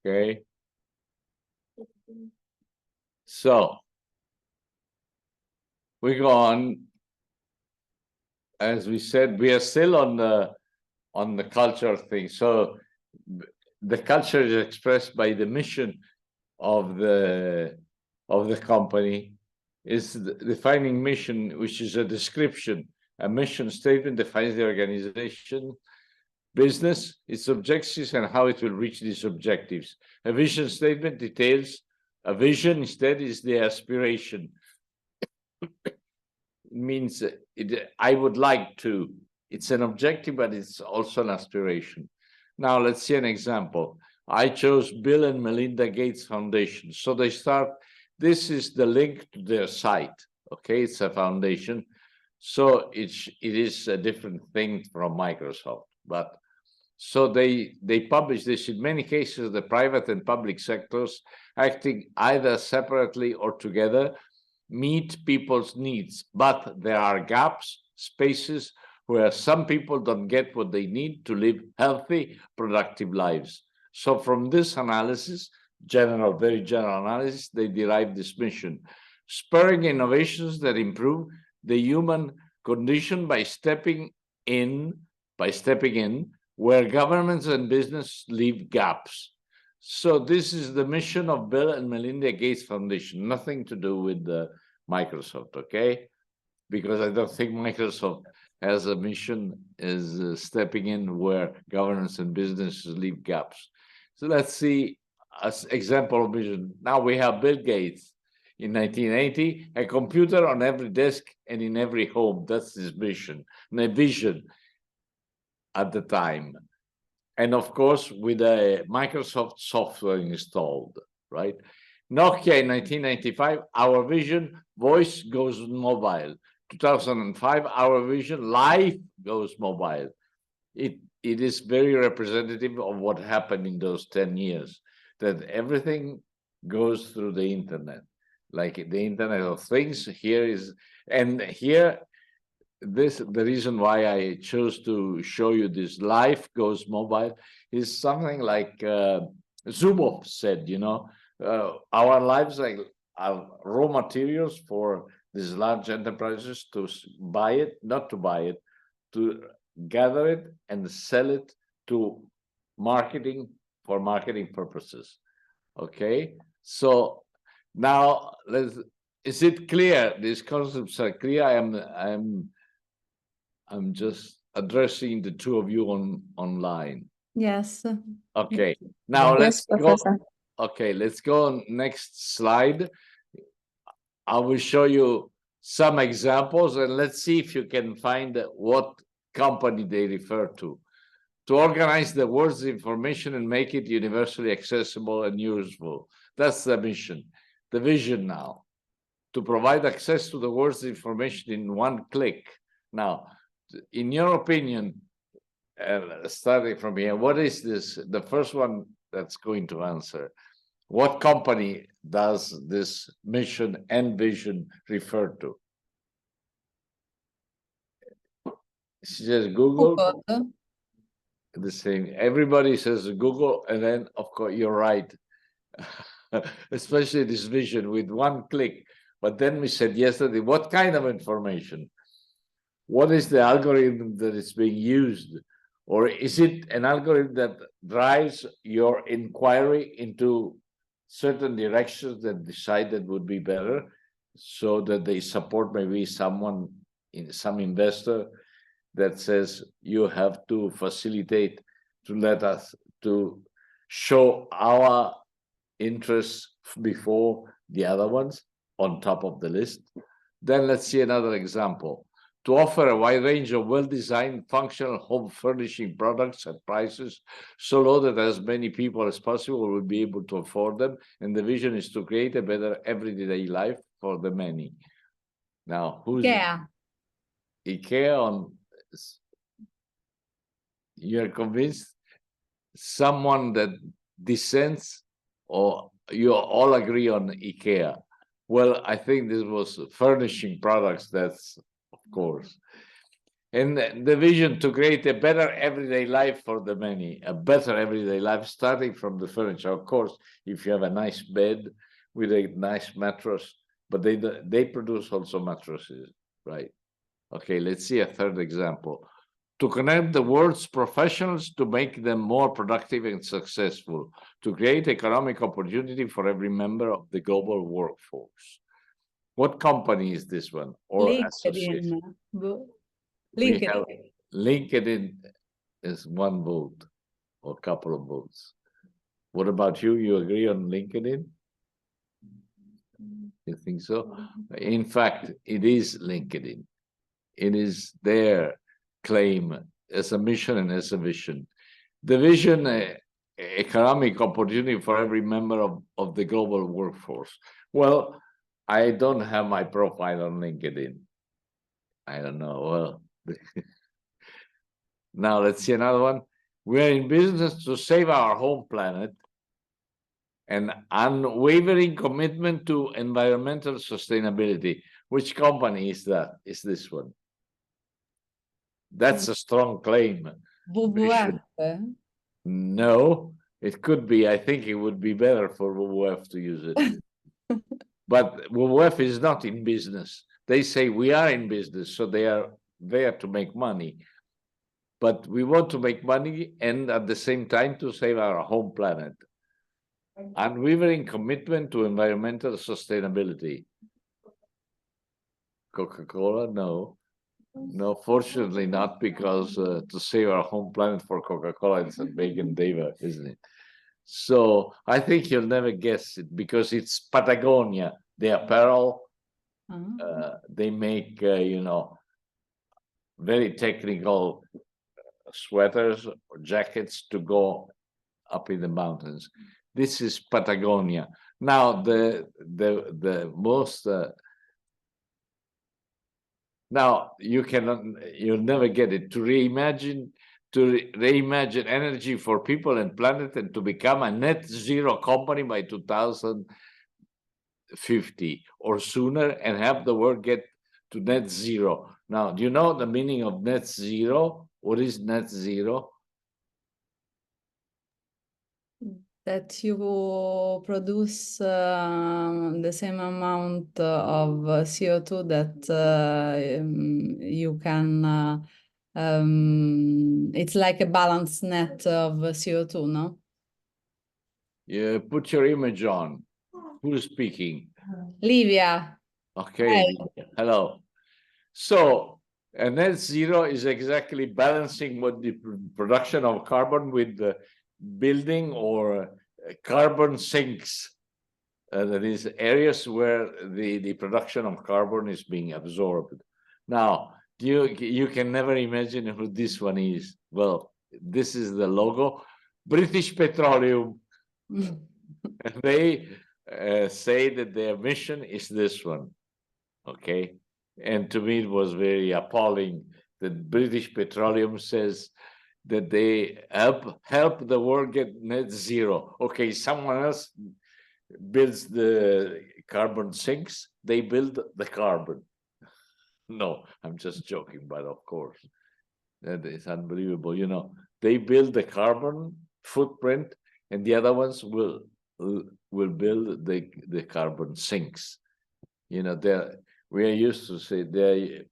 Okay. So we go on. As we said, we are still on the culture thing. So the culture is expressed by the mission of the company. Is the defining mission, which is a description. A mission statement defines the organization, business, its objectives, and how it will reach these objectives. A vision statement details a vision. Instead, is the aspiration. Means I would like to. It's an objective, but it's also an aspiration. Now let's see an example. I chose Bill and Melinda Gates Foundation. So they start, this is the link to their site. Okay, it's a foundation. So it is a different thing from Microsoft. But so they publish this. In many cases, the private and public sectors, acting either separately or together, meet people's needs, but there are gaps, spaces where some people don't get what they need to live healthy, productive lives. So from this analysis, very general analysis, they derive this mission: spurring innovations that improve the human condition by stepping in where governments and business leave gaps. So this is the mission of Bill and Melinda Gates Foundation, nothing to do with Microsoft, okay? Because I don't think Microsoft has a mission is stepping in where governments and businesses leave gaps. So let's see an example of vision. Now we have Bill Gates in 1980, a computer on every desk and in every home. That's his mission, and a vision at the time. And of course, with a Microsoft software installed, right? Nokia in 1995, our vision, voice goes mobile. 2005, our vision, life goes mobile. It is very representative of what happened in those 10 years, that everything goes through the internet, like the Internet of Things. The reason why I chose to show you this life goes mobile is something like Zuboff said, our lives are raw materials for these large enterprises to buy it, not to buy it, to gather it and sell it to marketing for marketing purposes. Okay, so now is it clear? These concepts are clear. I'm just addressing the two of you online. Yes. Okay. Now yes, Professor. Okay, let's go on next slide. I will show you some examples and let's see if you can find what company they refer to. To organize the world's information and make it universally accessible and useful. That's the mission. The vision now. To provide access to the world's information in one click. Now, in your opinion, starting from here, what is this? The first one that's going to answer. What company does this mission and vision refer to? She says Google. The same. Everybody says Google, and then, of course, you're right. Especially this vision with one click. But then we said yesterday, what kind of information? What is the algorithm that is being used? Or is it an algorithm that drives your inquiry into certain directions that decided would be better, so that they support maybe some investor that says you have to facilitate to let us to show our interests before the other ones on top of the list? Then let's see another example. To offer a wide range of well-designed, functional home furnishing products at prices so low that as many people as possible will be able to afford them. And the vision is to create a better everyday life for the many. Now, who's IKEA on? You're convinced? Someone that dissents, or you all agree on IKEA? Well, I think this was furnishing products. That's, of course. And the vision to create a better everyday life for the many, a better everyday life, starting from the furniture. Of course, if you have a nice bed with a nice mattress, but they produce also mattresses, right? Okay, let's see a third example. To connect the world's professionals to make them more productive and successful, to create economic opportunity for every member of the global workforce. What company is this one? Or association? LinkedIn. We have LinkedIn. LinkedIn is one vote or a couple of votes. What about you? You agree on LinkedIn? You think so? In fact, it is LinkedIn. It is their claim as a mission and as a vision. The vision, economic opportunity for every member of the global workforce. Well, I don't have my profile on LinkedIn. I don't know. Well, now let's see another one. We are in business to save our home planet. An unwavering commitment to environmental sustainability. Which company is that? Is this one? That's a strong claim. WWF. No, it could be. I think it would be better for WWF to use it. But WWF is not in business. They say we are in business, so they are there to make money. But we want to make money and at the same time to save our home planet. Unwavering commitment to environmental sustainability. Coca-Cola? No. No, fortunately not, because to save our home planet for Coca-Cola, it's a big endeavor, isn't it? So I think you'll never guess it because it's Patagonia, the apparel. They make, you know, very technical sweaters or jackets to go up in the mountains. This is Patagonia. Now, the most now you'll never get it. To reimagine energy for people and planet and to become a net zero company by 2050 or sooner and have the world get to net zero. Now, do you know the meaning of net zero? What is net zero? That you produce the same amount of CO2 that you can, it's like a balanced net of CO2, no? Yeah, put your image on. Who's speaking? Livia. Okay, hello. So, a net zero is exactly balancing what the production of carbon with the building or carbon sinks. That is areas where the production of carbon is being absorbed. Now, you can never imagine who this one is. Well, this is the logo, British Petroleum. And they say that their mission is this one. Okay. And to me, it was very appalling that British Petroleum says that they help the world get net zero. Okay, someone else builds the carbon sinks, they build the carbon. No, I'm just joking, but of course, that is unbelievable. You know, they build the carbon footprint, and the other ones will build the carbon sinks. You know, we are used to say they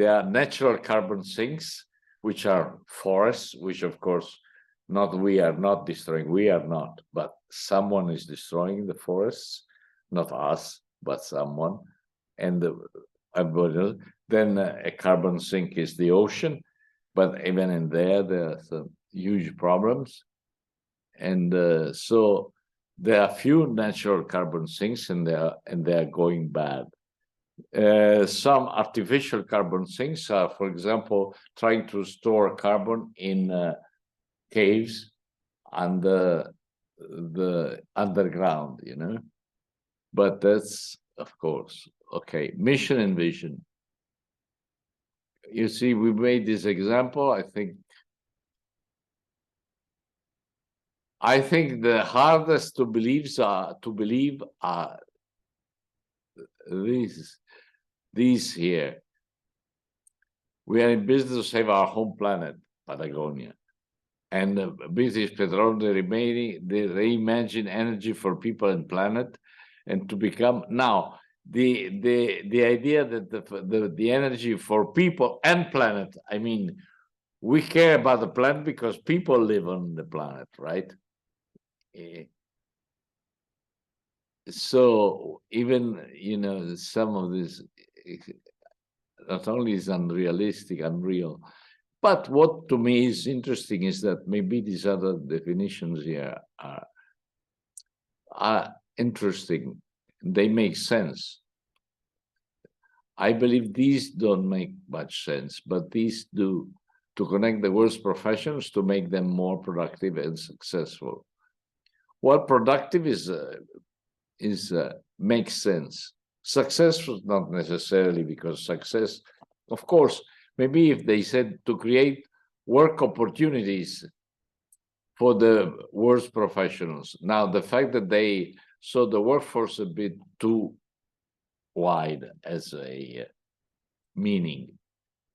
are natural carbon sinks, which are forests, which of course we are not destroying, we are not, but someone is destroying the forests, not us, but someone. And then a carbon sink is the ocean, but even in there are some huge problems. And so there are few natural carbon sinks, and they are going bad. Some artificial carbon sinks are, for example, trying to store carbon in caves and the underground, you know. But that's, of course, okay. Mission and vision. You see, we made this example. I think the hardest to believe are these here. We are in business to save our home planet, Patagonia. And British Petroleum, they reimagine energy for people and planet, and to become now the idea that the energy for people and planet. I mean, we care about the planet because people live on the planet, right? So even some of this not only is unrealistic, unreal. But what to me is interesting is that maybe these other definitions here are interesting. They make sense. I believe these don't make much sense, but these do, to connect the world's professions to make them more productive and successful. Well, productive makes sense. Successful, not necessarily, because success, of course, maybe if they said to create work opportunities for the world's professionals. Now, the fact that they saw the workforce a bit too wide as a meaning.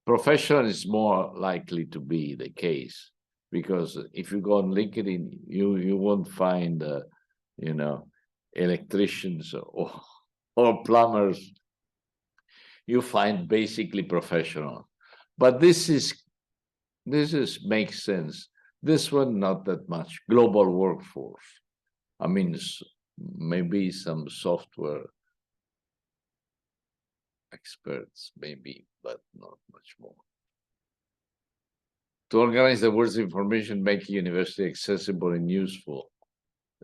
Professional is more likely to be the case, because if you go on LinkedIn, you won't find, electricians or plumbers. You find basically professional. But this makes sense. This one, not that much. Global workforce. I mean, maybe some software experts, maybe, but not much more. To organize the world's information, make university accessible and useful.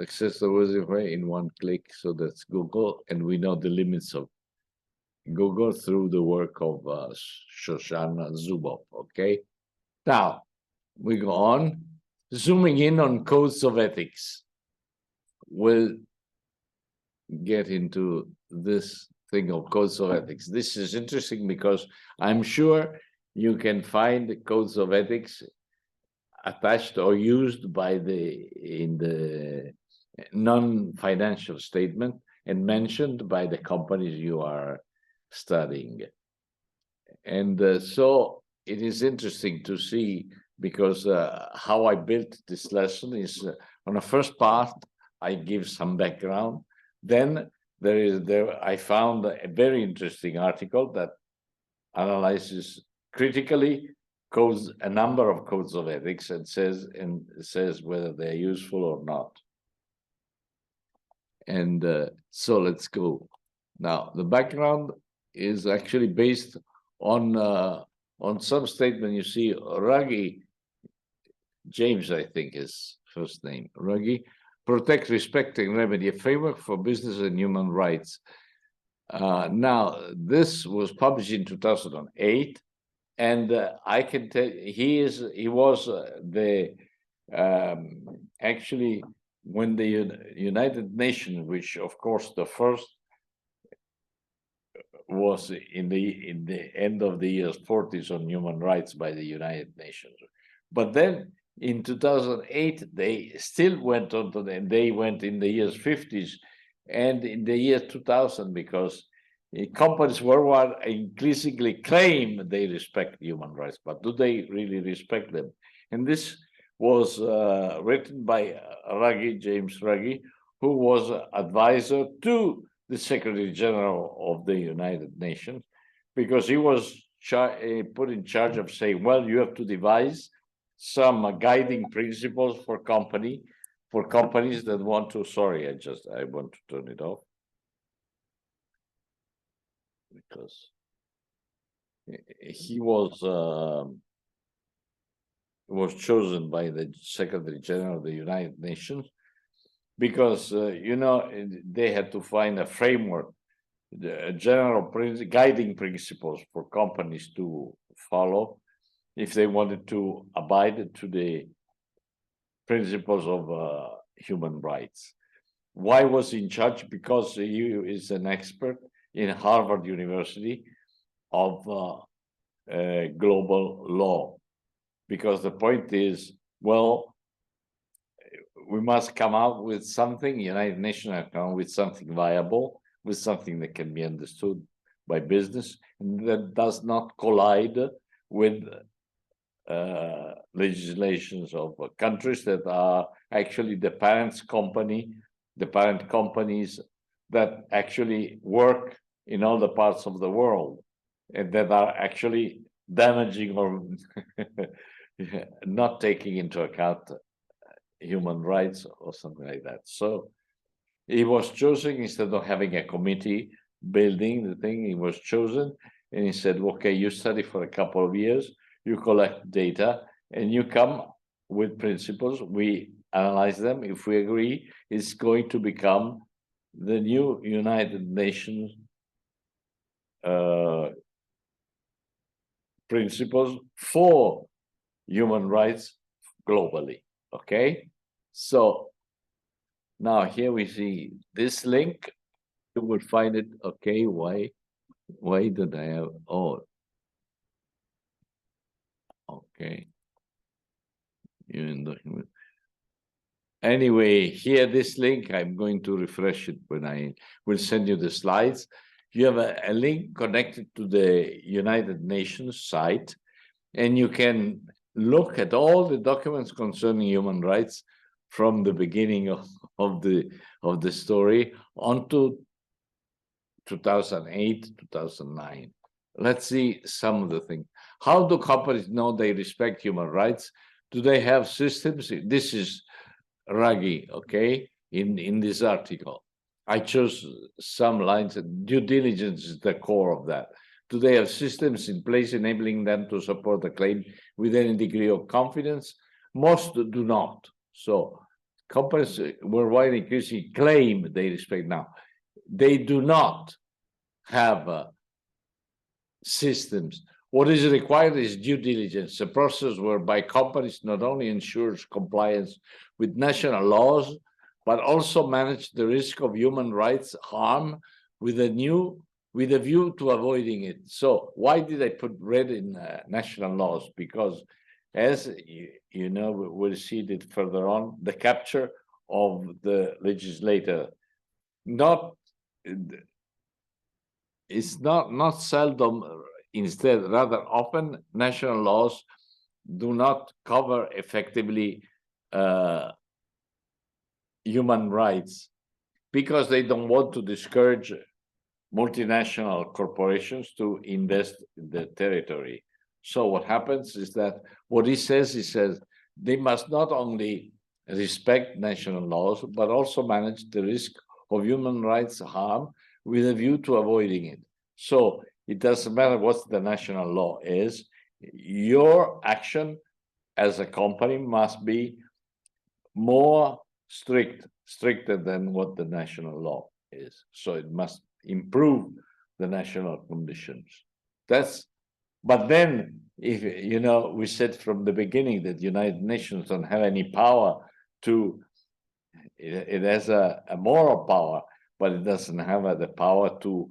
Access the world's information in one click, so that's Google, and we know the limits of Google through the work of Shoshana Zuboff, okay? Now, we go on. Zooming in on codes of ethics. We'll get into this thing of codes of ethics. This is interesting because I'm sure you can find the codes of ethics attached or used in the non-financial statement and mentioned by the companies you are studying. And so it is interesting to see, because how I built this lesson is on the first part, I give some background. Then I found a very interesting article that analyzes critically a number of codes of ethics and says whether they're useful or not. And so let's go. Now, the background is actually based on some statement. You see, Ruggie, James, I think is first name, Ruggie, protect, respect, and remedy, a framework for business and human rights. Now, this was published in 2008, and I can tell he was actually, when the United Nations, which of course the first was in the end of the years 40s on human rights by the United Nations, but then in 2008 they still went on to they went in the years 50s and in the year 2000, because companies worldwide increasingly claim they respect human rights, but do they really respect them? And this was written by James Ruggie, who was advisor to the Secretary General of the United Nations, because he was put in charge of saying, well, you have to devise some guiding principles for companies that want to, sorry, I want to turn it off, because he was chosen by the Secretary General of the United Nations, because they had to find a framework, general guiding principles for companies to follow if they wanted to abide to the principles of human rights. Why was he in charge? Because he is an expert in Harvard University of global law. Because the point is, well, we must come out with something, United Nations have come out with something viable, with something that can be understood by business, and that does not collide with legislations of countries that are actually the parent companies that actually work in all the parts of the world and that are actually damaging or not taking into account human rights or something like that. So he was chosen, instead of having a committee building the thing, he was chosen, and he said, okay, you study for a couple of years, you collect data, and you come with principles, we analyze them. If we agree, it's going to become the new United Nations principles for human rights globally. Okay, so now here we see this link. You will find it. Okay, why did I have? Oh, okay. Anyway, here this link, I'm going to refresh it when I will send you the slides. You have a link connected to the United Nations site, and you can look at all the documents concerning human rights from the beginning of the story onto 2008, 2009. Let's see some of the things. How do companies know they respect human rights? Do they have systems? This is Raggi, okay, in this article. I chose some lines. Due diligence is the core of that. Do they have systems in place enabling them to support the claim with any degree of confidence? Most do not. So companies worldwide increasingly claim they respect now. They do not have systems. What is required is due diligence, a process whereby companies not only ensures compliance with national laws, but also manage the risk of human rights harm with a view to avoiding it. So why did I put red in national laws? Because as you know, we'll see it further on, the capture of the legislator, it's not seldom, instead, rather often, national laws do not cover effectively human rights because they don't want to discourage multinational corporations to invest in the territory. So what happens is that what he says they must not only respect national laws, but also manage the risk of human rights harm with a view to avoiding it. So it doesn't matter what the national law is, your action as a company must be more stricter than what the national law is. So it must improve the national conditions. But then, if you know, we said from the beginning that the United Nations don't have any power it has a moral power, but it doesn't have the power to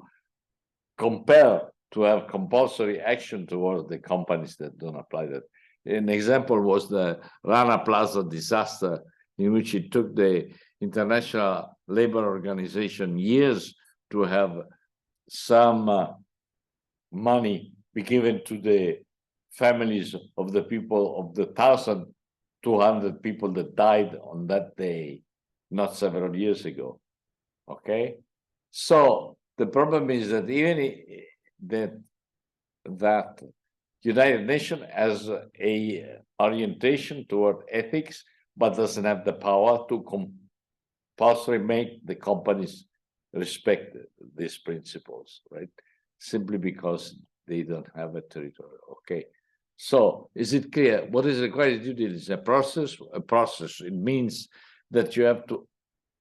compel, to have compulsory action towards the companies that don't apply that. An example was the Rana Plaza disaster, in which it took the International Labour Organization years to have some money be given to the families of the people, of the 1,200 people that died on that day, not several years ago. Okay, so the problem is that even that United Nations has a orientation toward ethics, but doesn't have the power to compulsory make the companies respect these principles, right? Simply because they don't have a territory. Okay, so is it clear? What is required due diligence? A process. A process. It means that you have to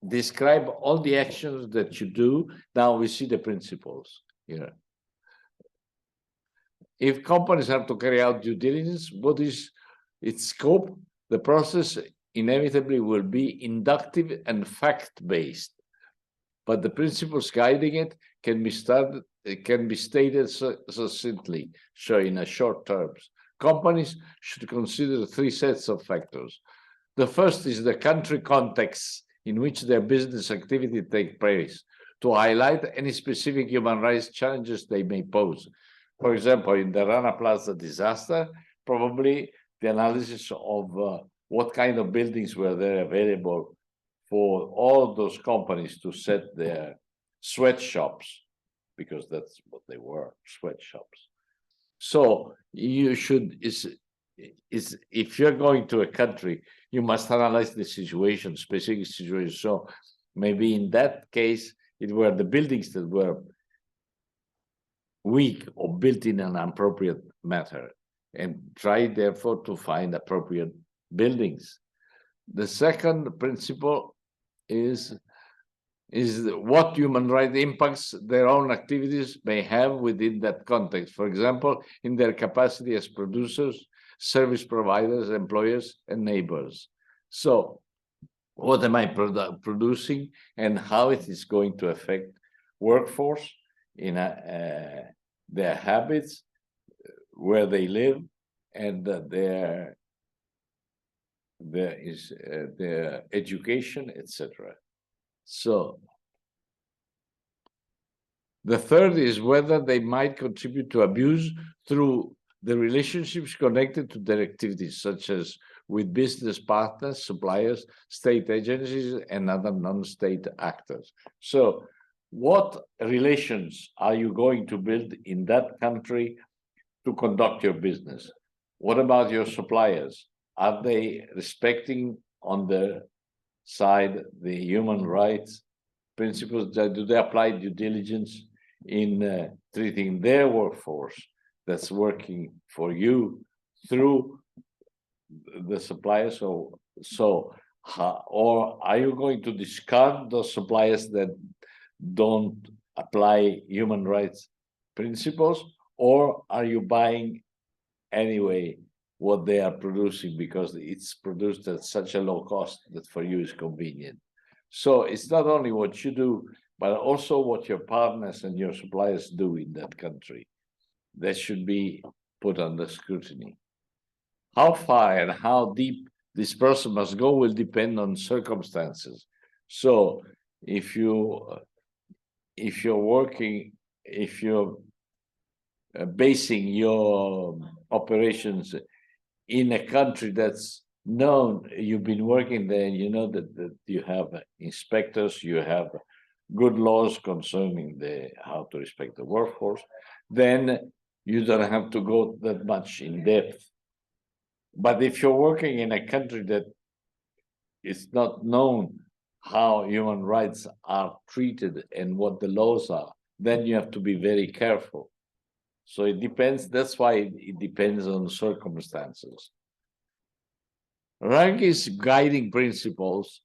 describe all the actions that you do. Now we see the principles here. If companies have to carry out due diligence, what is its scope? The process inevitably will be inductive and fact-based, but the principles guiding it can be stated succinctly, so in a short terms. Companies should consider 3 sets of factors. The first is the country context in which their business activity takes place, to highlight any specific human rights challenges they may pose. For example, in the Rana Plaza disaster, probably the analysis of what kind of buildings were there available for all those companies to set their sweatshops, because that's what they were, sweatshops. So you should, if you're going to a country, you must analyze the situation, specific situation. So maybe in that case, it were the buildings that were weak or built in an appropriate manner, and try therefore to find appropriate buildings. The second principle is what human rights impacts their own activities may have within that context. For example, in their capacity as producers, service providers, employers, and neighbors. So what am I producing, and how it is going to affect workforce in their habits, where they live, and their education, etc. So the third is whether they might contribute to abuse through the relationships connected to their activities, such as with business partners, suppliers, state agencies, and other non-state actors. So what relations are you going to build in that country to conduct your business? What about your suppliers? Are they respecting on their side the human rights principles? Do they apply due diligence in treating their workforce that's working for you through the suppliers? Or are you going to discard those suppliers that don't apply human rights principles? Or are you buying anyway what they are producing because it's produced at such a low cost that for you is convenient? So it's not only what you do, but also what your partners and your suppliers do in that country that should be put under scrutiny. How far and how deep this person must go will depend on circumstances. So if you're basing your operations in a country that's known, you've been working there, you know that you have inspectors, you have good laws concerning how to respect the workforce, then you don't have to go that much in depth. But if you're working in a country that is not known how human rights are treated and what the laws are, then you have to be very careful. So it depends. That's why it depends on circumstances. Ruggi's guiding principles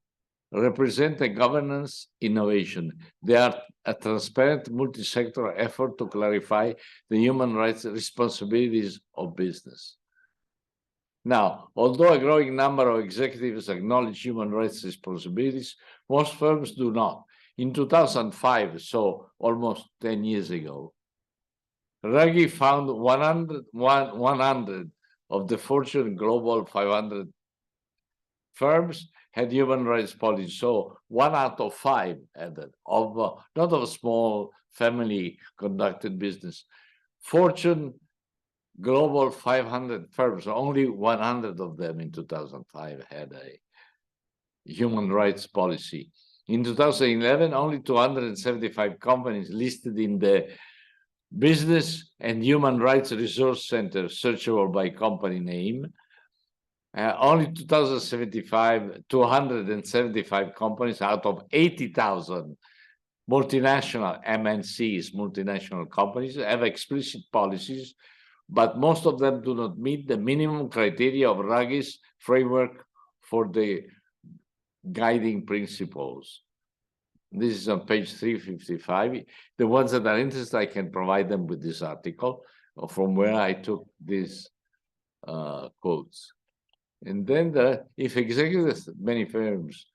represent a governance innovation. They are a transparent multi-sector effort to clarify the human rights responsibilities of business. Now, although a growing number of executives acknowledge human rights responsibilities, most firms do not. In 2005, so almost 10 years ago, Ruggi found 100 of the Fortune Global 500 firms had human rights policy. So 1 out of 5 had that, not of a small family conducted business. Fortune Global 500 firms, only 100 of them in 2005 had a human rights policy. In 2011, only 275 companies listed in the Business and Human Rights Resource Center, searchable by company name. Only 275 companies out of 80,000 multinational MNCs, multinational companies, have explicit policies, but most of them do not meet the minimum criteria of Ruggi's framework for the guiding principles. This is on page 355. The ones that are interested, I can provide them with this article from where I took these quotes. And then if executives, many firms,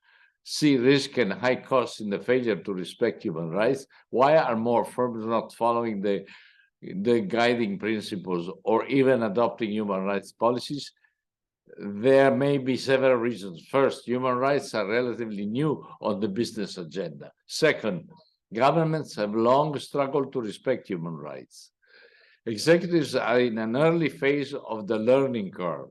see risk and high costs in the failure to respect human rights, why are more firms not following the guiding principles or even adopting human rights policies? There may be several reasons. First, human rights are relatively new on the business agenda. Second, governments have long struggled to respect human rights. Executives are in an early phase of the learning curve.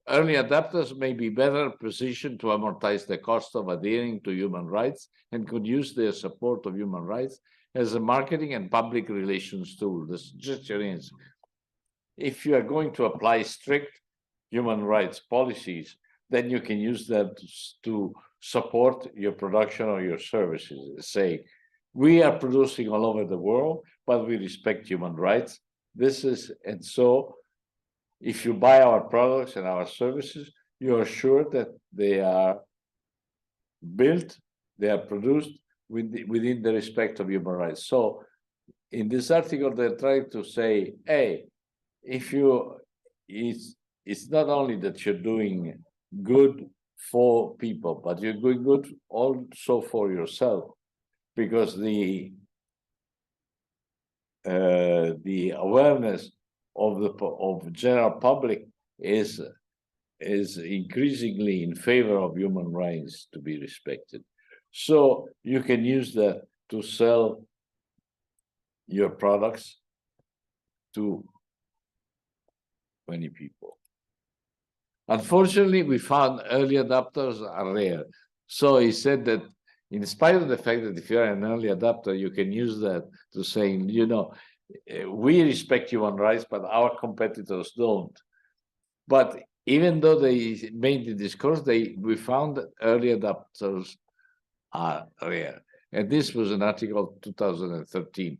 Early adapters may be better positioned to amortize the cost of adhering to human rights and could use their support of human rights as a marketing and public relations tool. The suggestion is, if you are going to apply strict human rights policies, then you can use that to support your production or your services. Say, we are producing all over the world, but we respect human rights. And so if you buy our products and our services, you are sure that they are built, they are produced within the respect of human rights. So in this article, they're trying to say, hey, it's not only that you're doing good for people, but you're doing good also for yourself, because the awareness of the general public is increasingly in favor of human rights to be respected. So you can use that to sell your products to many people. Unfortunately, we found early adopters are rare. So he said that in spite of the fact that if you're an early adopter, you can use that to say, you know, we respect human rights, but our competitors don't. But even though they made the discourse, we found that early adopters are rare. And this was an article of 2013.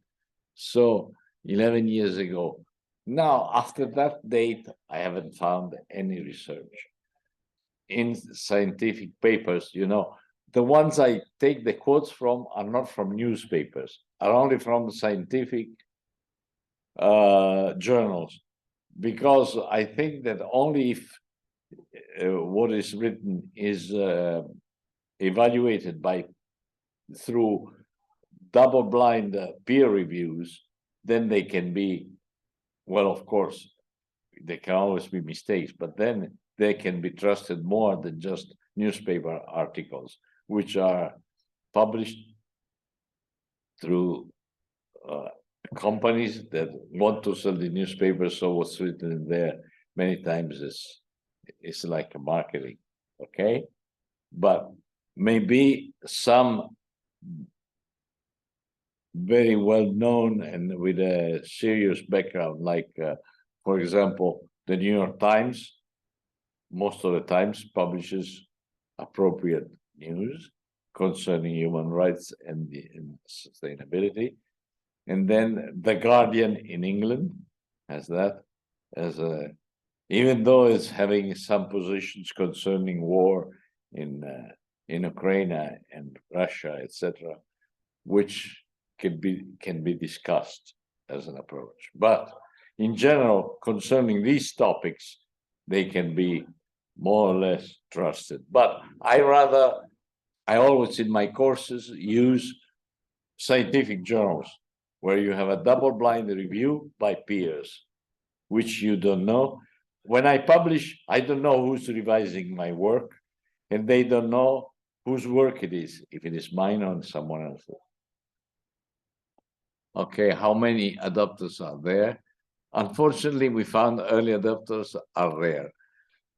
So 11 years ago. Now, after that date, I haven't found any research in scientific papers. You know, the ones I take the quotes from are not from newspapers, are only from scientific journals, because I think that only if what is written is evaluated through double-blind peer reviews, then they can be, well, of course, there can always be mistakes, but then they can be trusted more than just newspaper articles, which are published through companies that want to sell the newspaper. So what's written in there many times is like a marketing, okay? But maybe some very well known and with a serious background, like, for example, the New York Times, most of the times publishes appropriate news concerning human rights and sustainability. And then the Guardian in England has that as even though it's having some positions concerning war in Ukraine and Russia, etc., which can be discussed as an approach. But in general, concerning these topics, they can be more or less trusted. But I always in my courses use scientific journals where you have a double-blind review by peers, which you don't know. When I publish, I don't know who's revising my work, and they don't know whose work it is, if it is mine or someone else's. Okay, how many adopters are there? Unfortunately, we found early adopters are rare.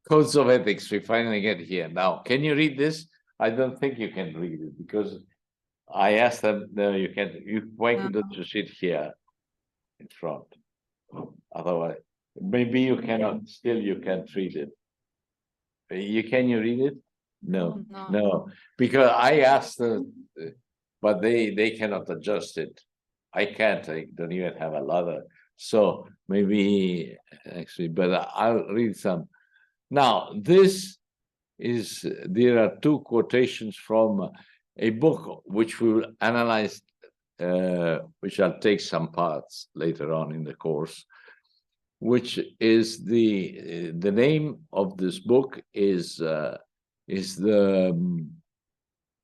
Codes of ethics, we finally get here. Now, can you read this? I don't think you can read it because I asked them, no, you can't. Why couldn't you sit here in front? Otherwise, maybe you cannot, still you can't read it. Can you read it? No, no, because I asked them, but they cannot adjust it. I can't, I don't even have a ladder. So maybe actually, but I'll read some. Now, there are two quotations from a book which we will analyze, which I'll take some parts later on in the course, which is the name of this book is the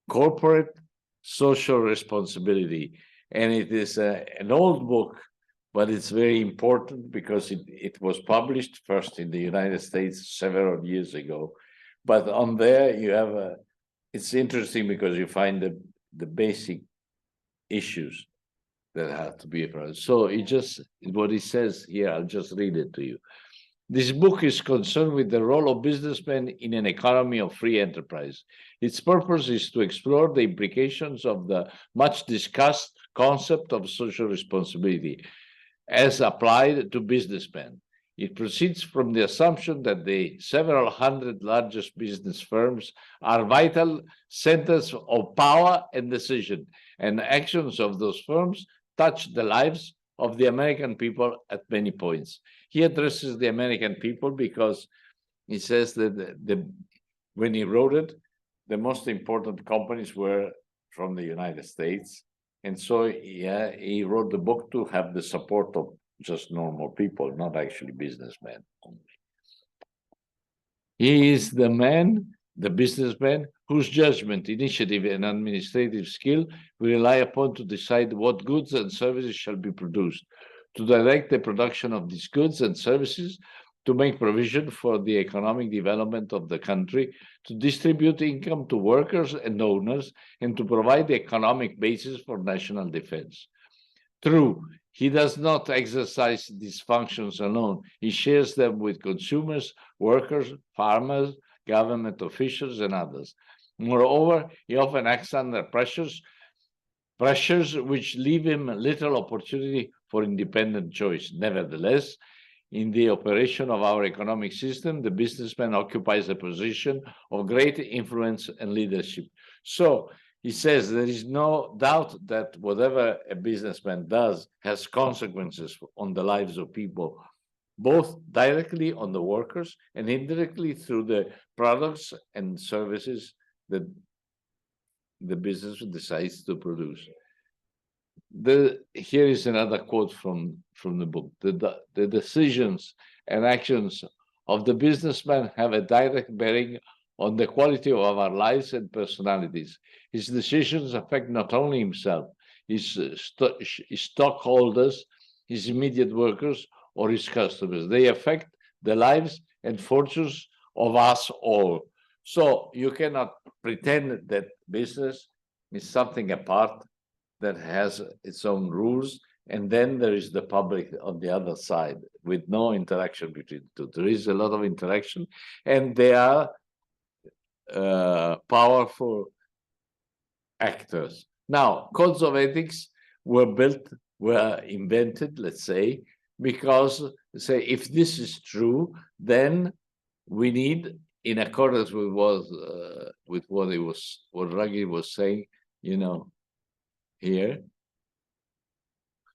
Corporate Social Responsibility. And it is an old book, but it's very important because it was published first in the United States several years ago. But on there you have it's interesting because you find the basic issues that have to be approved. So what he says here, I'll just read it to you. This book is concerned with the role of businessmen in an economy of free enterprise. Its purpose is to explore the implications of the much discussed concept of social responsibility as applied to businessmen. It proceeds from the assumption that the several hundred largest business firms are vital centers of power and decision, and actions of those firms touch the lives of the American people at many points. He addresses the American people because he says that when he wrote it, the most important companies were from the United States. And so he wrote the book to have the support of just normal people, not actually businessmen only. He is the man, the businessman, whose judgment, initiative, and administrative skill will rely upon to decide what goods and services shall be produced, to direct the production of these goods and services, to make provision for the economic development of the country, to distribute income to workers and owners, and to provide the economic basis for national defense. True, he does not exercise these functions alone. He shares them with consumers, workers, farmers, government officials, and others. Moreover, he often acts under pressures which leave him little opportunity for independent choice. Nevertheless, in the operation of our economic system, the businessman occupies a position of great influence and leadership. So he says there is no doubt that whatever a businessman does has consequences on the lives of people, both directly on the workers and indirectly through the products and services that the business decides to produce. Here is another quote from the book. The decisions and actions of the businessman have a direct bearing on the quality of our lives and personalities. His decisions affect not only himself, his stockholders, his immediate workers, or his customers. They affect the lives and fortunes of us all. So you cannot pretend that business is something apart that has its own rules, and then there is the public on the other side with no interaction between the two. There is a lot of interaction, and they are powerful actors. Now, codes of ethics were invented, let's say, because if this is true, then we need, in accordance with what Raghi was saying, here,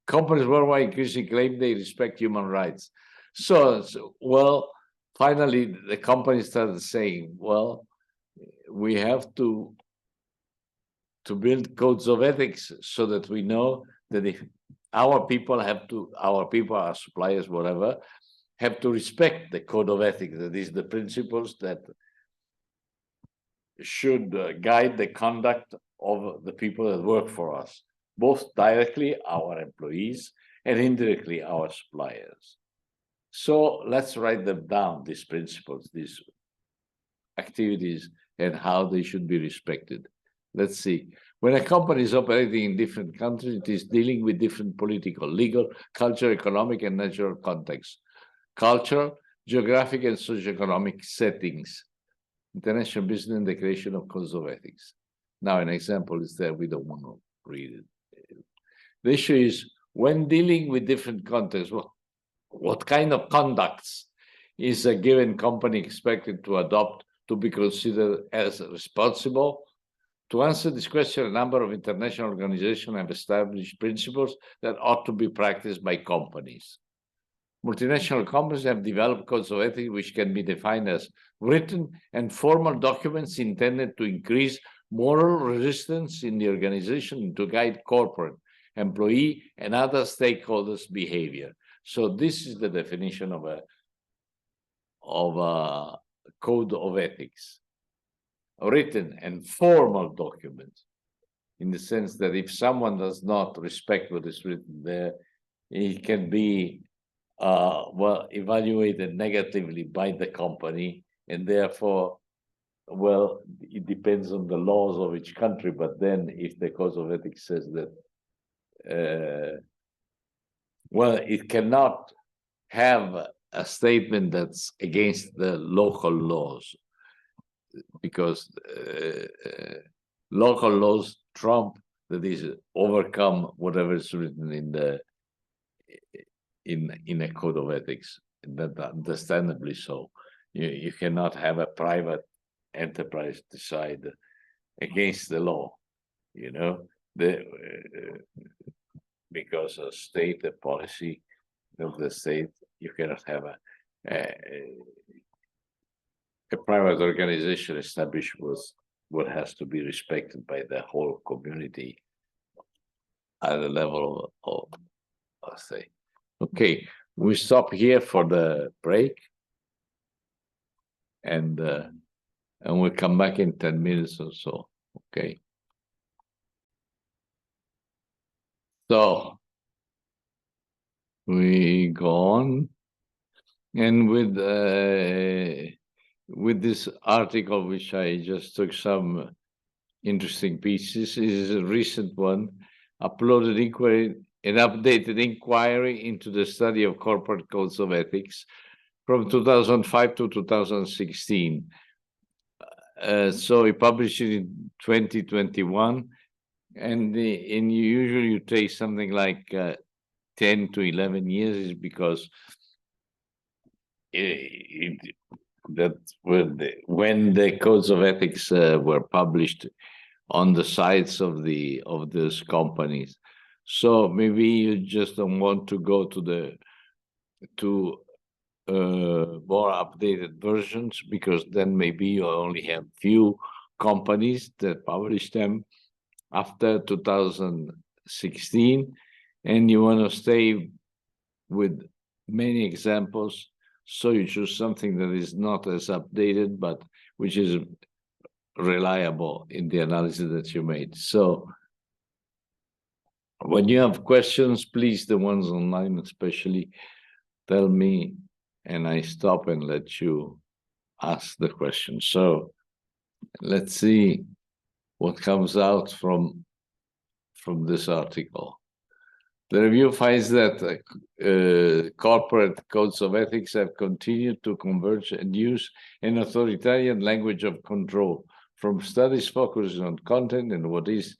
companies worldwide increasingly claim they respect human rights. So, finally, the companies started saying, well, we have to build codes of ethics so that we know that if our people, our suppliers, whatever, have to respect the code of ethics, that is the principles that should guide the conduct of the people that work for us, both directly our employees and indirectly our suppliers. So let's write them down, these principles, these activities, and how they should be respected. Let's see. When a company is operating in different countries, it is dealing with different political, legal, cultural, economic, and natural contexts, cultural, geographic, and socioeconomic settings, international business, and the creation of codes of ethics. Now, an example is there. We don't want to read it. The issue is, when dealing with different contexts, what kind of conducts is a given company expected to adopt to be considered as responsible? To answer this question, a number of international organizations have established principles that ought to be practiced by companies. Multinational companies have developed codes of ethics which can be defined as written and formal documents intended to increase moral resistance in the organization and to guide corporate, employee, and other stakeholders' behavior. So this is the definition of a code of ethics. A written and formal document, in the sense that if someone does not respect what is written there, it can be evaluated negatively by the company, and therefore, it depends on the laws of each country. But then, if the code of ethics says that well, it cannot have a statement that's against the local laws, because local laws trump, that is, overcome whatever is written in the in a code of ethics. That understandably so. You cannot have a private enterprise decide against the law, you know, because a state, the policy of the state, you cannot have a private organization established was what has to be respected by the whole community at the level of say. Okay, we stop here for the break, and we'll come back in 10 minutes or so. Okay. So we go on, and with this article, which I just took some interesting pieces, is a recent one, uploaded inquiry, an updated inquiry into the study of corporate codes of ethics from 2005 to 2016. So he published it in 2021, and usually you take something like 10 to 11 years, because that when the codes of ethics were published on the sites of those companies. So maybe you just don't want to go to more updated versions, because then maybe you only have few companies that publish them after 2016, and you want to stay with many examples. So you choose something that is not as updated, but which is reliable in the analysis that you made. So when you have questions, please, the ones online especially, tell me, and I stop and let you ask the question. So let's see what comes out from this article. The review finds that corporate codes of ethics have continued to converge and use an authoritarian language of control. From studies focusing on content and what is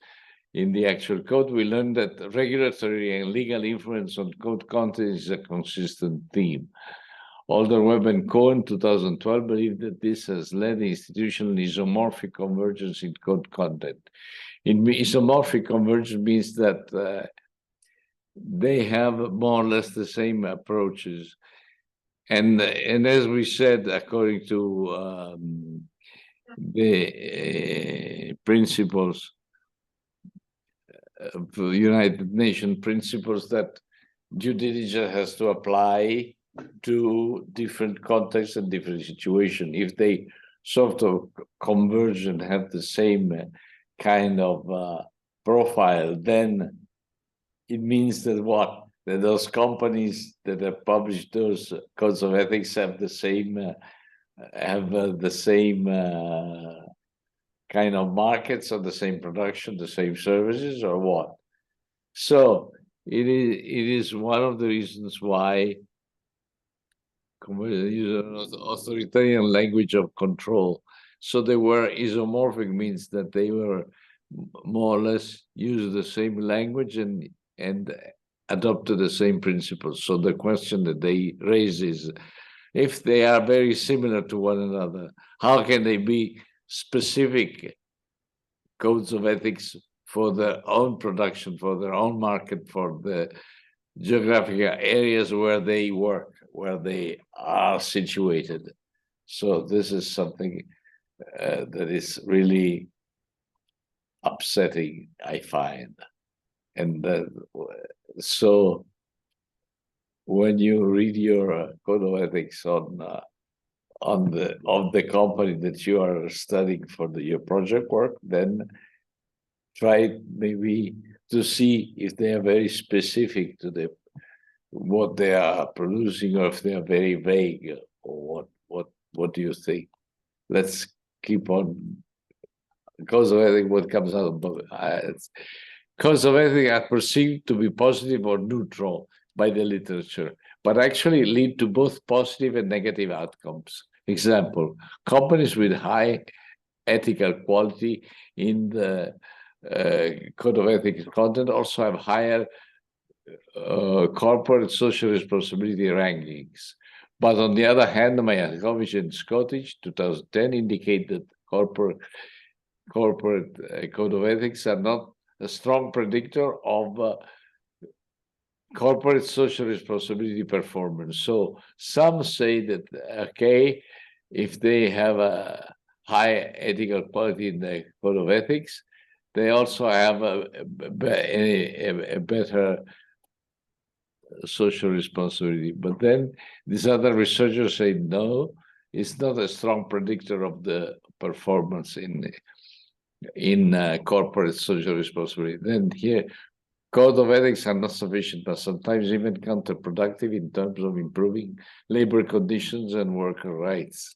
in the actual code, we learned that regulatory and legal influence on code content is a consistent theme. Alder, Webb, and Cohen, 2012, believe that this has led institutional isomorphic convergence in code content. Isomorphic convergence means that they have more or less the same approaches. And as we said, according to the principles of the United Nations principles, that due diligence has to apply to different contexts and different situations. If they sort of converge and have the same kind of profile, then it means that what? That those companies that have published those codes of ethics have the same kind of markets, or the same production, the same services, or what? So it is one of the reasons why use an authoritarian language of control. So they were isomorphic, means that they were more or less use the same language and adopted the same principles. So the question that they raise is, if they are very similar to one another, how can they be specific codes of ethics for their own production, for their own market, for the geographic areas where they work, where they are situated? So this is something that is really upsetting, I find. And so when you read your code of ethics of the company that you are studying for your project work, then try maybe to see if they are very specific to what they are producing, or if they are very vague, or what do you think? Let's keep on, because I think what comes out of Codes of ethics are perceived to be positive or neutral by the literature, but actually lead to both positive and negative outcomes. Example, companies with high ethical quality in the code of ethics content also have higher corporate social responsibility rankings. But on the other hand, Mayakovich and Scottish 2010 indicate that corporate code of ethics are not a strong predictor of corporate social responsibility performance. So some say that, okay, if they have a high ethical quality in the code of ethics, they also have a better social responsibility. But then these other researchers say, no, it's not a strong predictor of the performance in corporate social responsibility. Then here, code of ethics are not sufficient, but sometimes even counterproductive in terms of improving labor conditions and worker rights.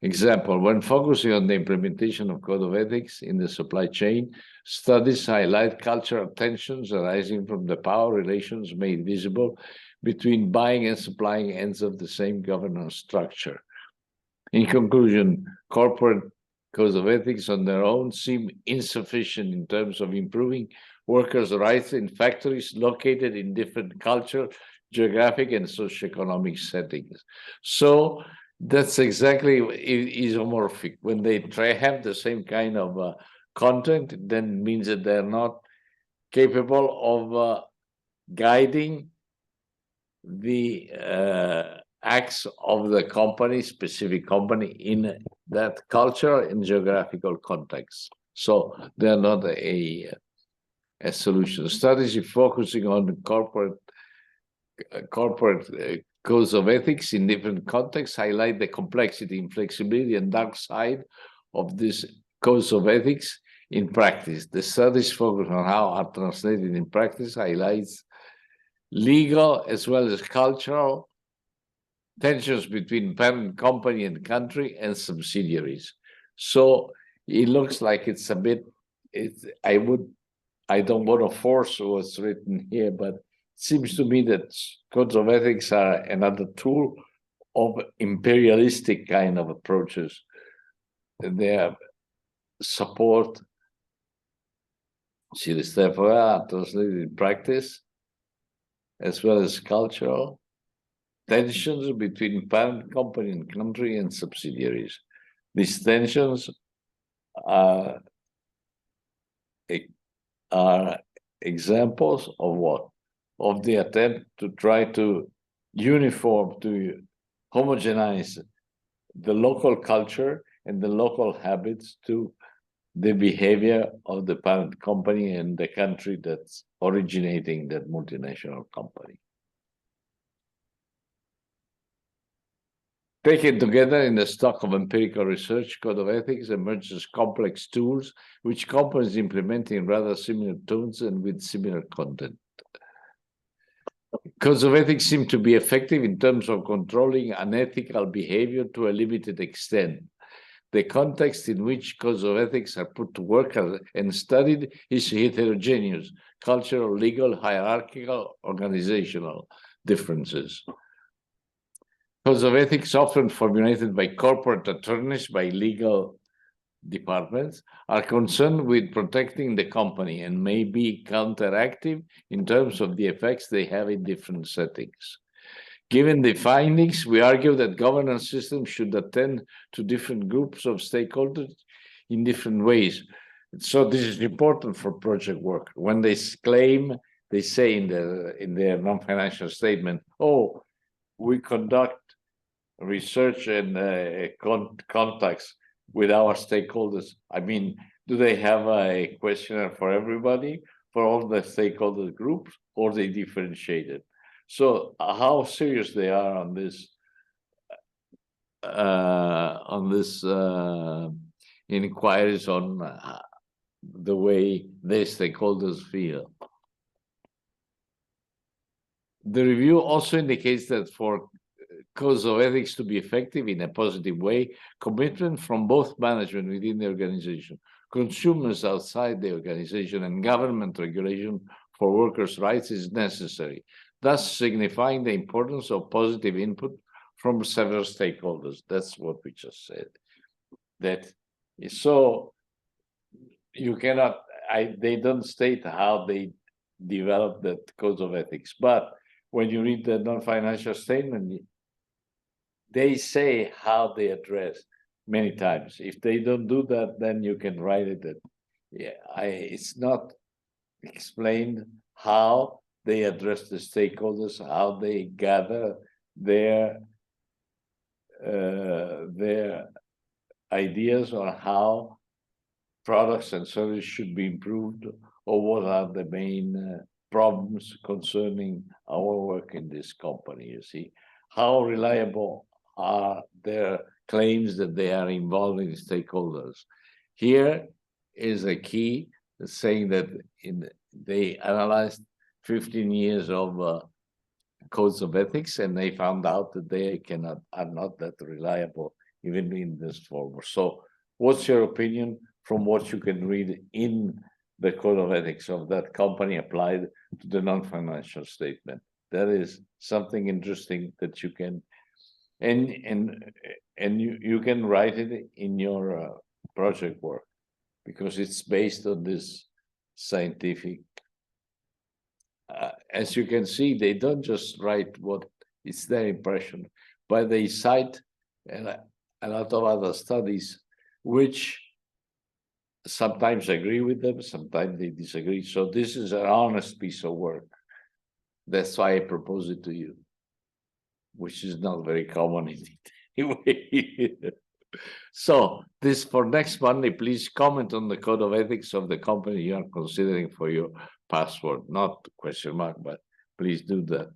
Example, when focusing on the implementation of code of ethics in the supply chain, studies highlight cultural tensions arising from the power relations made visible between buying and supplying ends of the same governance structure. In conclusion, corporate codes of ethics on their own seem insufficient in terms of improving workers' rights in factories located in different cultural, geographic, and socioeconomic settings. So that's exactly isomorphic. When they have the same kind of content, then means that they're not capable of guiding the acts of the company, specific company, in that cultural and geographical context. So they're not a solution. Strategy focusing on corporate codes of ethics in different contexts highlight the complexity, inflexibility, and dark side of these codes of ethics in practice. The studies focus on how are translated in practice highlights legal as well as cultural tensions between parent company and country and subsidiaries. So it looks like it's a bit, I don't want to force what's written here, but it seems to me that codes of ethics are another tool of imperialistic kind of approaches. They support, translated in practice, as well as cultural tensions between parent company and country and subsidiaries. These tensions are examples of what? Of the attempt to try to homogenize the local culture and the local habits to the behavior of the parent company and the country that's originating that multinational company. Taken together in the stock of empirical research, code of ethics emerges complex tools which companies implement in rather similar tones and with similar content. Codes of ethics seem to be effective in terms of controlling unethical behavior to a limited extent. The context in which codes of ethics are put to work and studied is heterogeneous, cultural, legal, hierarchical, organizational differences. Codes of ethics, often formulated by corporate attorneys, by legal departments, are concerned with protecting the company and may be counteractive in terms of the effects they have in different settings. Given the findings, we argue that governance systems should attend to different groups of stakeholders in different ways. So this is important for project work. When they claim, they say in their non-financial statement, oh, we conduct research and contacts with our stakeholders. I mean, do they have a questionnaire for everybody, for all the stakeholder groups, or they differentiated? So how serious they are on this inquiries on the way their stakeholders feel. The review also indicates that for codes of ethics to be effective in a positive way, commitment from both management within the organization, consumers outside the organization, and government regulation for workers' rights is necessary, thus signifying the importance of positive input from several stakeholders. That's what we just said. That is so you cannot, they don't state how they develop that codes of ethics, but when you read the non-financial statement, they say how they address many times. If they don't do that, then you can write it that it's not explained how they address the stakeholders, how they gather their ideas on how products and services should be improved, or what are the main problems concerning our work in this company. You see, how reliable are their claims that they are involving stakeholders. Here is a key saying that they analyzed 15 years of codes of ethics, and they found out that they are not that reliable even in this form. So what's your opinion from what you can read in the code of ethics of that company applied to the non-financial statement? That is something interesting that you can, and you can write it in your project work, because it's based on this scientific. As you can see, they don't just write what it's their impression, but they cite a lot of other studies, which sometimes agree with them, sometimes they disagree. So this is an honest piece of work. That's why I propose it to you, which is not very common in it anyway. So this for next Monday, please comment on the code of ethics of the company you are considering for your password, not question mark, but please do that.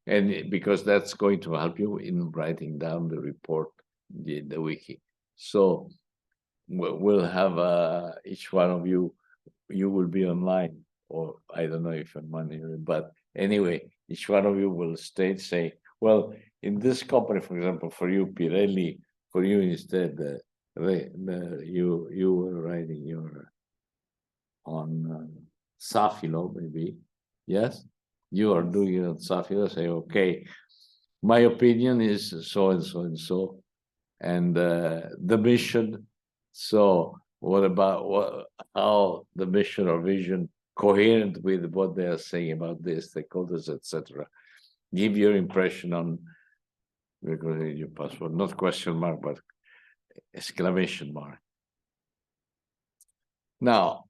And because that's going to help you in writing down the report, the wiki. So we'll have each one of you will be online, or I don't know if I'm on, but anyway, each one of you will say, well, in this company, for example, for you, Pirelli, for you instead, you were writing your on Safilo, maybe, yes? You are doing it on Safilo, say, okay, my opinion is so and so and so, and the mission. So what about how the mission or vision coherent with what they are saying about the stakeholders, etc. Give your impression on, because your password, not question mark, but exclamation mark. Now,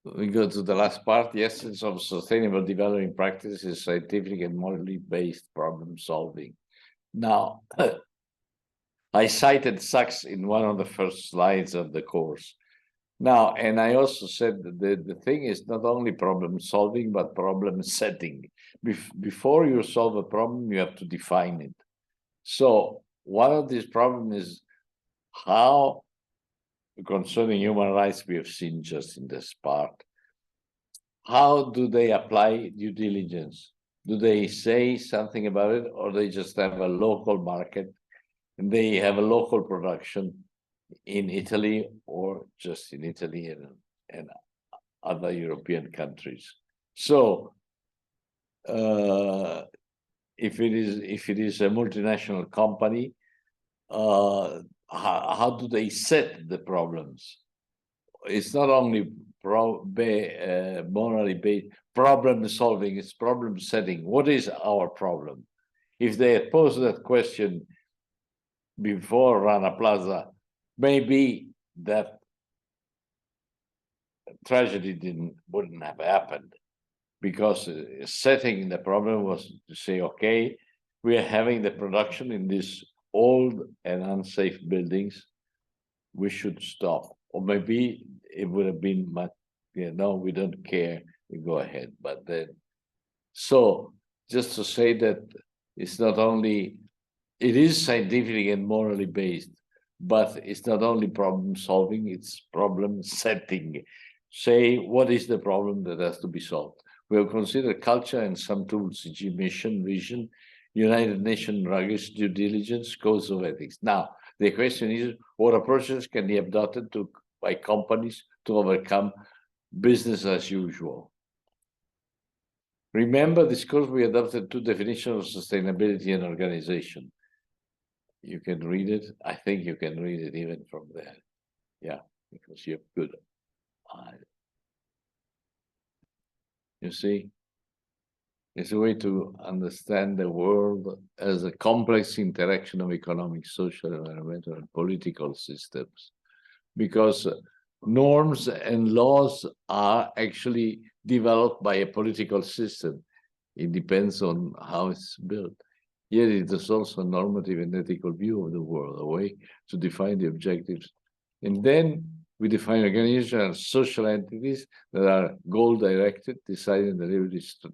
we go to the last part. The essence of sustainable development practice is scientific and morally based problem solving. Now, I cited Sachs in one of the first slides of the course. Now, and I also said that the thing is not only problem solving, but problem setting. Before you solve a problem, you have to define it. So one of these problems is how, concerning human rights, we have seen just in this part, how do they apply due diligence? Do they say something about it, or they just have a local market and they have a local production in Italy, or just in Italy and other European countries? So if it is a multinational company, how do they set the problems? It's not only morally based problem solving, it's problem setting. What is our problem? If they had posed that question before Rana Plaza, maybe that tragedy wouldn't have happened, because setting the problem was to say, okay, we are having the production in these old and unsafe buildings, we should stop. Or maybe it would have been much, no, we don't care, we go ahead. But then, so just to say that it's not only, it is scientific and morally based, but it's not only problem solving, it's problem setting. Say, what is the problem that has to be solved? We'll consider culture and some tools, e.g. mission, vision, United Nations rugged due diligence, codes of ethics. Now, the question is, what approaches can be adopted by companies to overcome business as usual. Remember, this course we adopted two definitions of sustainability and organization. You can read it. I think you can read it even from there. Yeah, because you have good eyes. You see, it's a way to understand the world as a complex interaction of economic, social, environmental, and political systems. Because norms and laws are actually developed by a political system. It depends on how it's built. Yet it is also a normative and ethical view of the world, a way to define the objectives. And then we define organizations as social entities that are goal-directed, decided,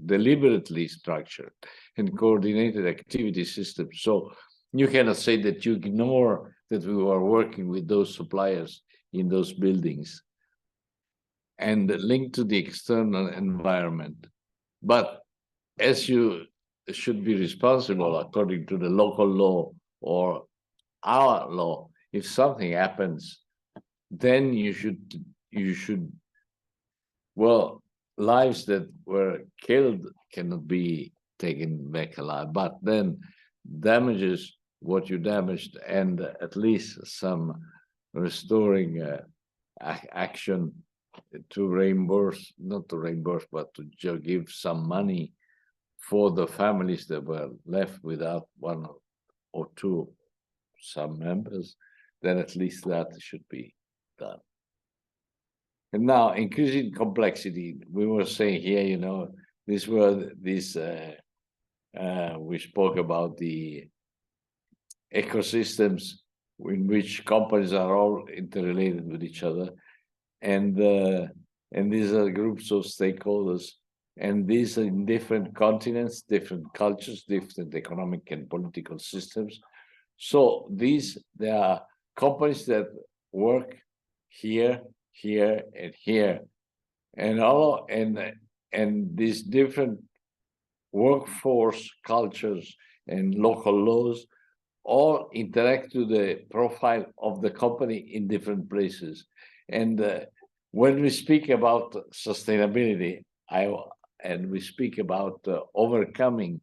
deliberately structured, and coordinated activity systems. So you cannot say that you ignore that we are working with those suppliers in those buildings and linked to the external environment. But as you should be responsible according to the local law or our law, if something happens, then you should, well, lives that were killed cannot be taken back alive, but then damages what you damaged and at least some restoring action to reimburse, not to reimburse, but to give some money for the families that were left without one or two, some members, then at least that should be done. And now, increasing complexity, we were saying here, you know, we spoke about the ecosystems in which companies are all interrelated with each other, and these are groups of stakeholders, and these are in different continents, different cultures, different economic and political systems. So there are companies that work here, here, and here, and these different workforce cultures and local laws all interact to the profile of the company in different places. And when we speak about sustainability, and we speak about overcoming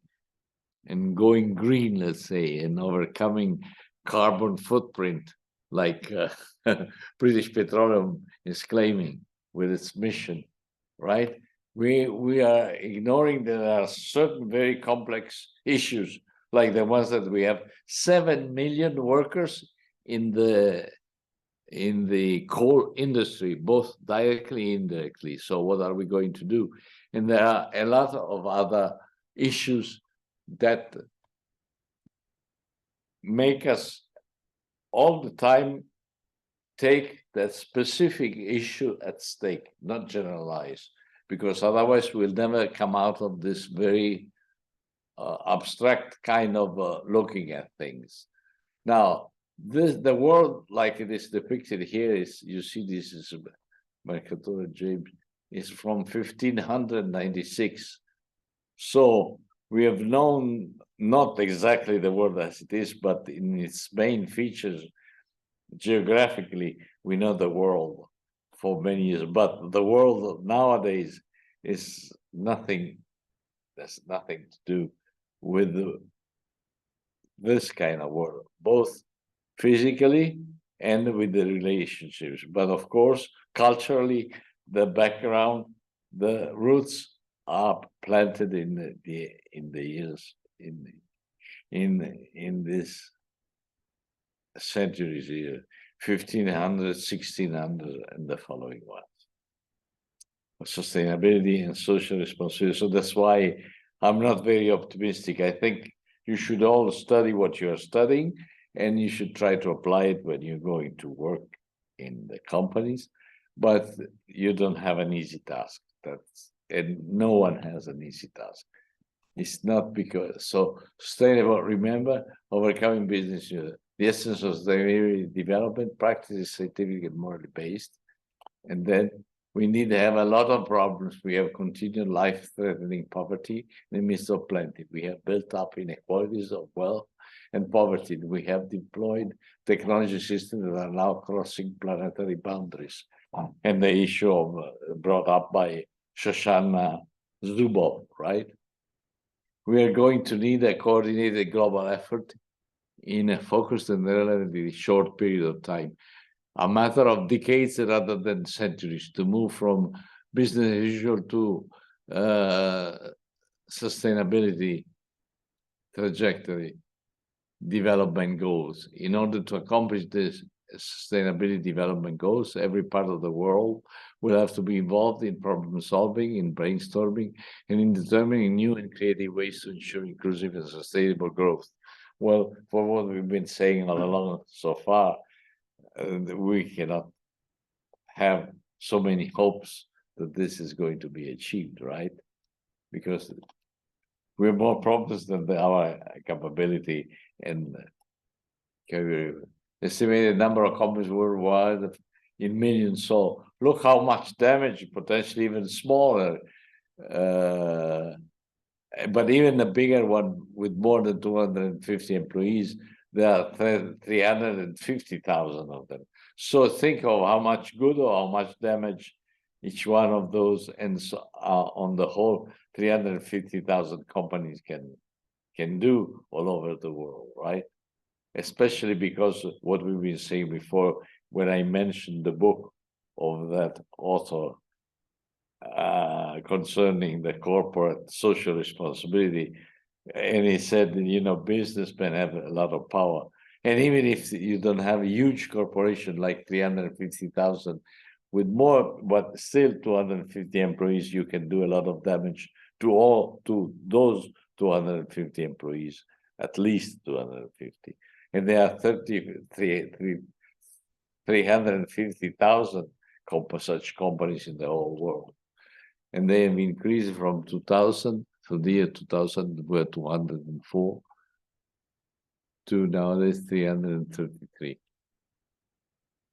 and going green, let's say, and overcoming carbon footprint, like British Petroleum is claiming with its mission, right? We are ignoring that there are certain very complex issues, like the ones that we have 7 million workers in the coal industry, both directly and indirectly. So what are we going to do? And there are a lot of other issues that make us all the time take that specific issue at stake, not generalize, because otherwise we'll never come out of this very abstract kind of looking at things. Now, the world like it is depicted here is, you see, this is Mercator James, is from 1596. So we have known not exactly the world as it is, but in its main features, geographically, we know the world for many years. But the world nowadays is nothing, there's nothing to do with this kind of world, both physically and with the relationships. But of course, culturally, the background, the roots are planted in the years, in this centuries here, 1500, 1600, and the following ones. Sustainability and social responsibility. So that's why I'm not very optimistic. I think you should all study what you are studying, and you should try to apply it when you're going to work in the companies. But you don't have an easy task. And no one has an easy task. It's not because, so sustainable, remember, overcoming business, the essence of sustainability development, practice is scientific and morally based. And then we need to have a lot of problems. We have continued life-threatening poverty in the midst of plenty. We have built up inequalities of wealth and poverty. We have deployed technology systems that are now crossing planetary boundaries. and the issue of brought up by Shoshana Zuboff, right? We are going to need a coordinated global effort in a focused and relatively short period of time, a matter of decades rather than centuries, to move from business as usual to sustainability trajectory development goals. In order to accomplish this sustainability development goals, every part of the world will have to be involved in problem solving, in brainstorming, and in determining new and creative ways to ensure inclusive and sustainable growth. Well, for what we've been saying all along so far, we cannot have so many hopes that this is going to be achieved, right? Because we're more problems than our capability, and estimated number of companies worldwide in millions. So look how much damage, potentially even smaller. But even a bigger one with more than 250 employees, there are 350,000 of them. So think of how much good or how much damage each one of those, and so, on the whole, 350,000 companies can do all over the world, right? Especially because what we've been saying before, when I mentioned the book of that author concerning the corporate social responsibility, and he said, you know, businessmen have a lot of power. And even if you don't have a huge corporation like 350,000 with more, but still 250 employees, you can do a lot of damage to those 250 employees, at least 250. And there are 350,000 such companies in the whole world. And they have increased from 2000, to the year 2000, were 204, to nowadays 333.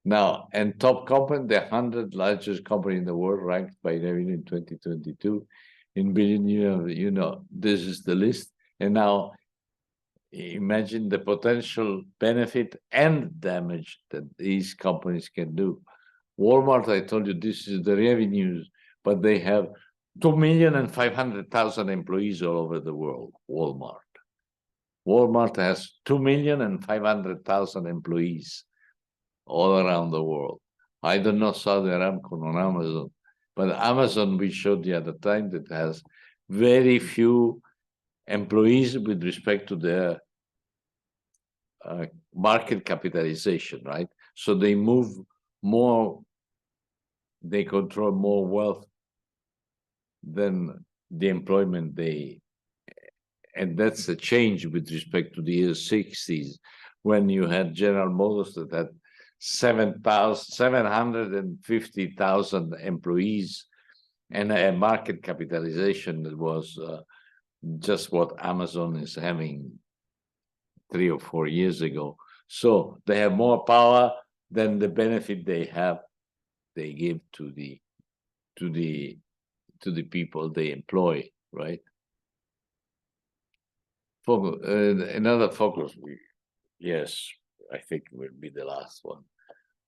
Now, and top company, the 100 largest company in the world, ranked by revenue in 2022 in billion, you know, this is the list. And now imagine the potential benefit and damage that these companies can do. Walmart, I told you, this is the revenues, but they have 2,500,000 employees all over the world. Walmart has 2,500,000 employees all around the world. I don't know Saudi Aramco on Amazon, but Amazon, we showed the other time, that has very few employees with respect to their market capitalization, right? So they move more, they control more wealth than the employment and that's a change with respect to the year 60s, when you had General Motors that had 750,000 employees and a market capitalization that was just what Amazon is having 3 or 4 years ago. So they have more power than the benefit they give to the people they employ, right? Another focus, yes, I think will be the last one.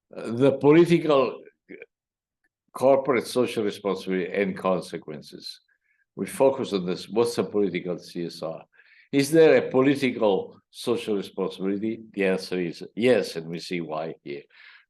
The political corporate social responsibility and consequences. We focus on this. What's a political CSR? Is there a political social responsibility? The answer is yes, and we see why here.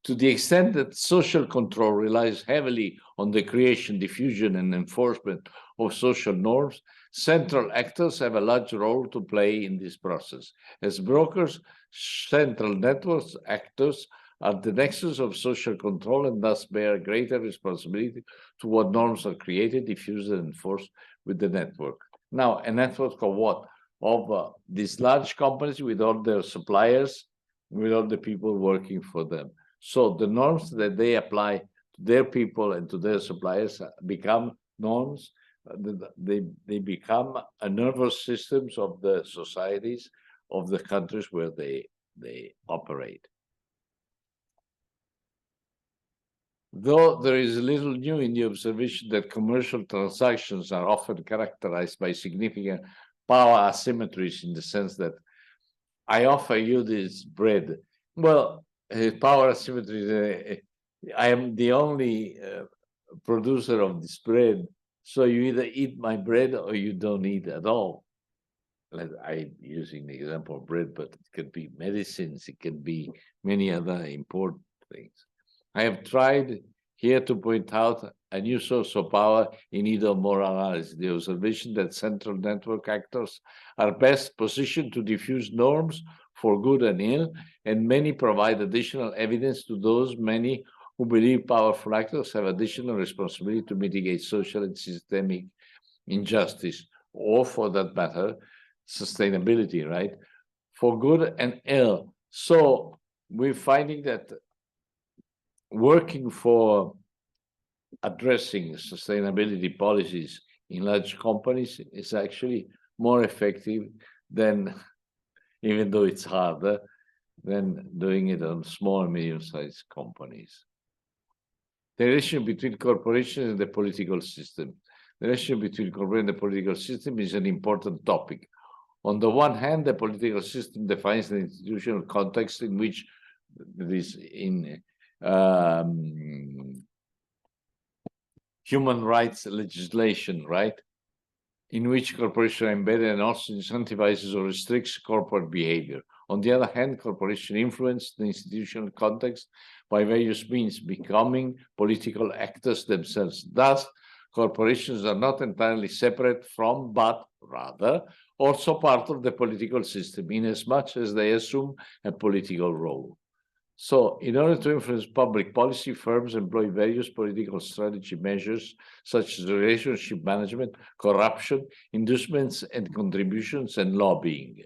To the extent that social control relies heavily on the creation, diffusion, and enforcement of social norms, central actors have a large role to play in this process. As brokers, central networks actors are the nexus of social control and thus bear greater responsibility to what norms are created, diffused, and enforced with the network. Now, a network of what? Of these large companies with all their suppliers, with all the people working for them. So the norms that they apply to their people and to their suppliers become norms. They become a nervous systems of the societies of the countries where they operate. Though there is little new in the observation that commercial transactions are often characterized by significant power asymmetries, in the sense that I offer you this bread. Well, power asymmetry, I am the only producer of this bread, so you either eat my bread or you don't eat at all. I'm using the example of bread, but it could be medicines, it can be many other important things. I have tried here to point out a new source of power in need of more analysis, the observation that central network actors are best positioned to diffuse norms for good and ill, and many provide additional evidence to those many who believe powerful actors have additional responsibility to mitigate social and systemic injustice, or for that matter, sustainability, right? For good and ill. So we're finding that working for addressing sustainability policies in large companies is actually more effective than, even though it's harder, than doing it on small and medium-sized companies. The relation between corporations and the political system. The relation between corporation and the political system is an important topic. On the one hand, the political system defines the institutional context in which this human rights legislation, right? In which corporations are embedded and also incentivizes or restricts corporate behavior. On the other hand, corporations influence the institutional context by various means, becoming political actors themselves. Thus, corporations are not entirely separate from, but rather also part of the political system, inasmuch as they assume a political role. So, in order to influence public policy, firms employ various political strategy measures, such as relationship management, corruption, inducements and contributions, and lobbying.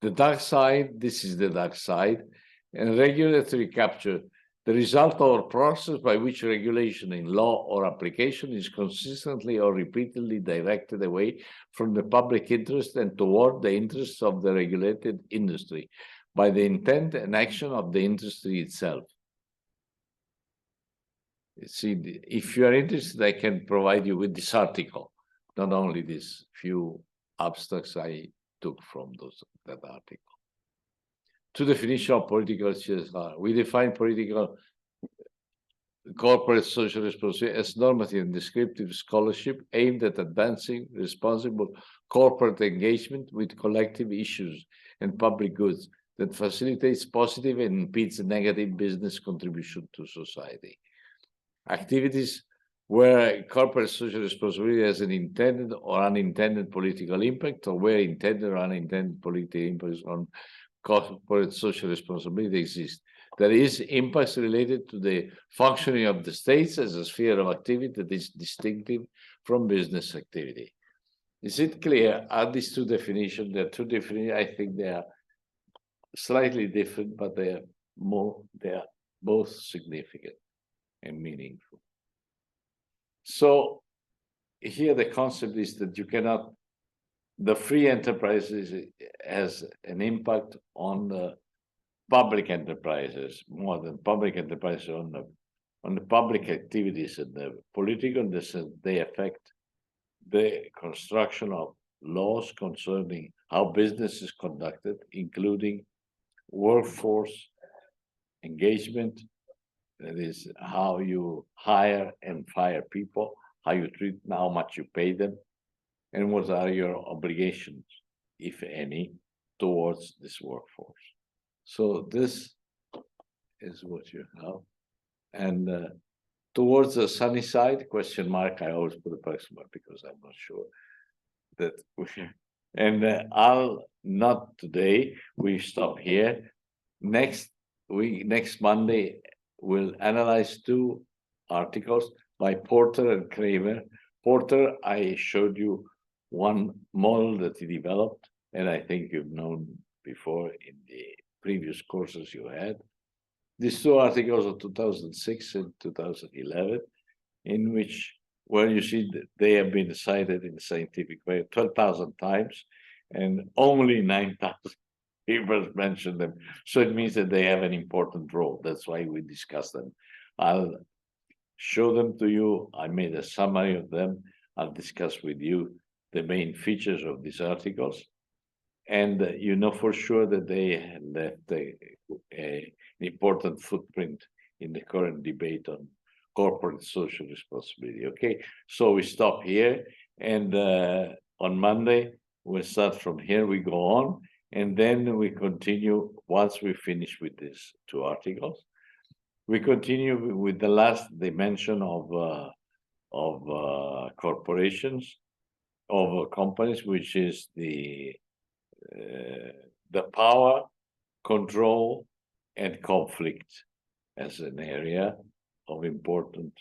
The dark side, this is the dark side, and regulatory capture, the result of a process by which regulation in law or application is consistently or repeatedly directed away from the public interest and toward the interests of the regulated industry, by the intent and action of the industry itself. See, if you are interested, I can provide you with this article, not only these few abstracts I took from that article. To definition of political CSR, we define political corporate social responsibility as normative and descriptive scholarship aimed at advancing responsible corporate engagement with collective issues and public goods that facilitates positive and impedes negative business contribution to society. Activities where corporate social responsibility has an intended or unintended political impact, or where intended or unintended political impacts on corporate social responsibility exist. There is impacts related to the functioning of the states as a sphere of activity that is distinctive from business activity. Is it clear? Are these two definitions? There are two definitions. I think they are slightly different, but they are both significant and meaningful. So here the concept is that you cannot, the free enterprises has an impact on the public enterprises more than public enterprises on the public activities and the political, in the sense they affect the construction of laws concerning how business is conducted, including workforce engagement, that is how you hire and fire people, how you treat, how much you pay them, and what are your obligations, if any, towards this workforce. So this is what you have. And towards the sunny side, question mark, I always put a question mark because I'm not sure that we, and I'll not today, we stop here. Next week, next Monday, we'll analyze two articles by Porter and Kramer. Porter, I showed you one model that he developed, and I think you've known before in the previous courses you had. These two articles of 2006 and 2011, in which, well, you see that they have been cited in the scientific way 12,000 times, and only 9,000 people mention them. So it means that they have an important role. That's why we discuss them. I'll show them to you. I made a summary of them. I'll discuss with you the main features of these articles. And you know for sure that they left an important footprint in the current debate on corporate social responsibility. Okay, so we stop here, and on Monday we'll start from here. We go on, and then we continue once we finish with these 2 articles. We continue with the last dimension of corporations, of companies, which is the power, control, and conflict as an area of importance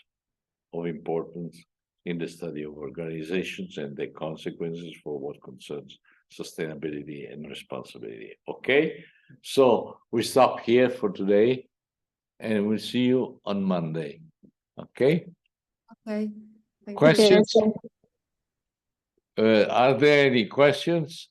in the study of organizations and the consequences for what concerns sustainability and responsibility. Okay, so we stop here for today, and we'll see you on Monday. Okay. Okay. Questions? Are there any questions?